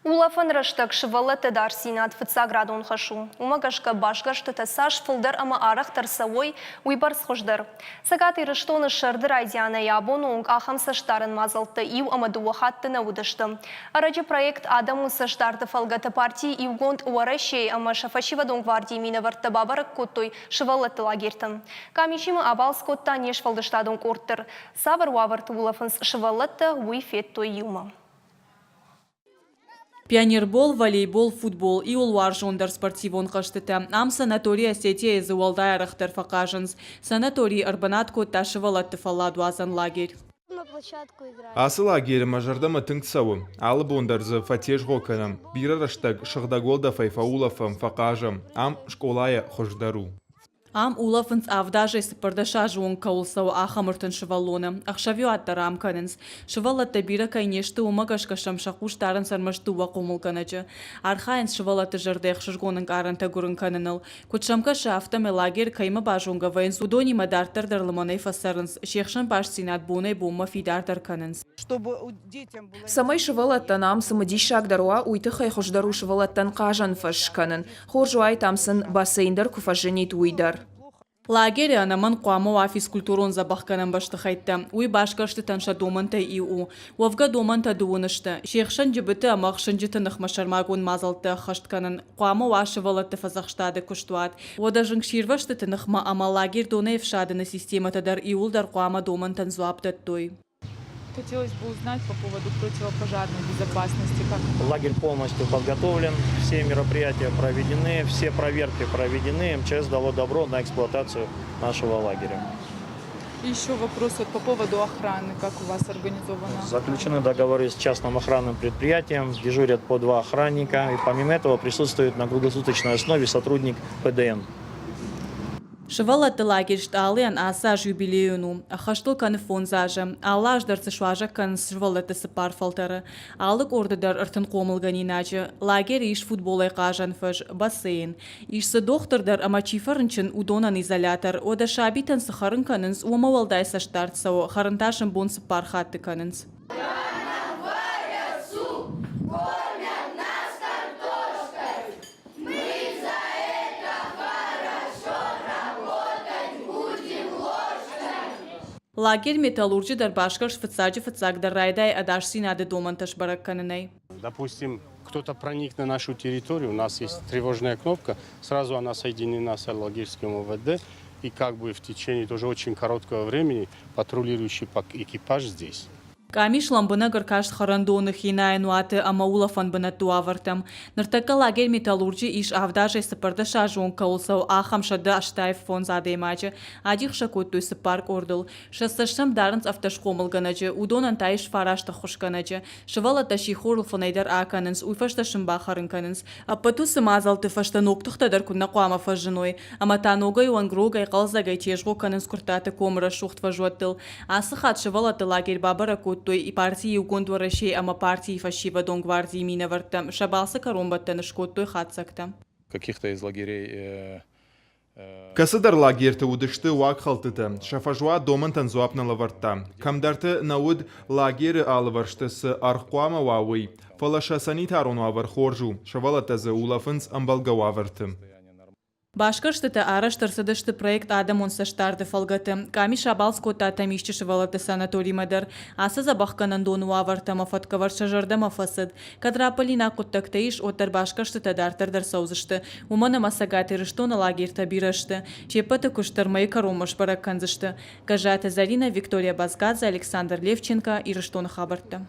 Улафын рыштык шывылы дарсинат фыцаградон хашу. Умагашка башгашты тасаш фылдар ама арах тарсавой уйбар схождар. Сагаты рыштоны шырдыр айдяна ябонунг ахам саштарын мазалты ив ама дуахатты наудышты. Арачы проект адаму саштарды фалгаты партии ивгонд уарашей ама шафашивадон гвардии минаварты бабарак коттой шывылы лагертын. Камишимы абал скотта неш фалдыштадон корттыр. Савар уаварты улафынс шывылыты уйфет той юма. Пионербол, волейбол, футбол и улвар жондар спортивон қаштыты. Ам санатория сетия езі уалдай арықтар фақажыныз. Санаторий арбанат котташывал аттыфалладу азан лагерь. Асы лагері мажардама тыңтсауы. Алып ондарзы фатеж ғоканым. Бира раштаг шығдаголда файфаулафым фақажым. Ам школая хождару. Ам улафынс авдажай сыпырдаша жуын каулсау ахамыртын шываллоны. Ақшавио аттар амканынс. Шывалатта бира кайнешті умагашка шамшақуш тарын сармашты уақумылканачы. Архайынс шывалатты жырдайық шыжгонын арынта гурын каныныл. Кутшамка шафтаме лагер кайма бажунга вайынс удони мадартар дарлыманай фасарынс. Шехшын баш синат бунай бумма фидардар канынс. Самай шывалаттан амсымы дишак даруа уйтыхай хождару шывалаттан кажан фаш канын. Хоржуай тамсын бассейндар куфаженит уйдар. Лагерь анаман қуамы физкультурон забаққанын башты қайтты. Уй башқашты танша доманта иу. Уавга доманта дуынышты. Шеқшан жібіті амақшын жітінық машармагун мазалты қаштканын. Қуамы шывалатты фазақштады күштуат. Ода жыңширвашты тынықма ама лагерь доны эфшадыны систематадар иулдар қуамы домантан зуаптаттой. Хотелось бы узнать по поводу противопожарной безопасности. Лагерь полностью подготовлен, все мероприятия проведены, все проверки проведены. МЧС дало добро на эксплуатацию нашего лагеря. Еще вопрос по поводу охраны. Как у вас организовано? Заключены договоры с частным охранным предприятием, дежурят по 2 охранника. И помимо этого присутствует на круглосуточной основе сотрудник ПДН. Шывалатты лагерь шталыян асаж юбилеюну. Ахаштыл каны фон зажы. Аллаш дарцы шважа каны шывалатты сыпар фалтары. Алык ордыдар ыртын комылган иначы. Лагерь иш футболай кажан фыж, бассейн. Ишсы доктырдар ама чифарынчын удонан изолятор. Ода шабитан сыхарын канынс уамавалдай саштарцау. Харынташын бон сыпар хатты канынс. Лагерь металлурджи дар башкар швыцаджи фыцаг дар райдай адаш синады доманташ баракканынай. Допустим, кто-то проник на нашу территорию, у нас есть тревожная кнопка, сразу она соединена с лагерским ОВД, и как бы в течение тоже очень короткого времени патрулирующий экипаж здесь. Камиш ламбына гыркаш харандоны хинайын уаты ама улафан бына туавартам. Ныртака лагерь металлурджи иш авдажай сыпырда шажуын каулсау ахам шады аштайф фон задаймачы. Адих шакоттуй сыпарк ордыл. Шассашсам дарынс автошкомылганачы. Удонан тайш фарашта хушканачы. Шывалата шихорл фонайдар аканынс. Уйфашта шымбахарынканынс. Аппату сымазалты фашта ноктухтадар кунна қуама фажыной. Ама таногай уангрогай қалзагай тежго канынс куртаты комыра шухт фажуаттыл. Асы хат шывалата лагерь бабара той и партии угондварашей ама партии фашива дон гвардии минаварта. Шабалса каромбатта нашкот той хатсакта. Каких-то из лагерей... Касыдар лагерты удышты уак халтыты. Шафажуа домантан зуапна лаварта. Камдарты науд лагеры алыварштысы архуама вауи. Фалаша санитарон авар хоржу. Шавалатазы улафынс амбалга ваварты. Башкарштыты араштырсыдышты проект адамон саштарды фалгаты. Ками шабалскота атамишчы шывалаты санаториймадар. Асы забахканан дону авартама фаткавар шажардама фасыд. Кадраполина коттактаиш оттар башкарштыты дартардар саузышты. Умана масагаты рыштона лагерта бирашты. Чепаты куштармай каромаш баракканзышты. Кажата Зарина, Виктория Базгадзе, Александр Левченко и рыштона хабарты.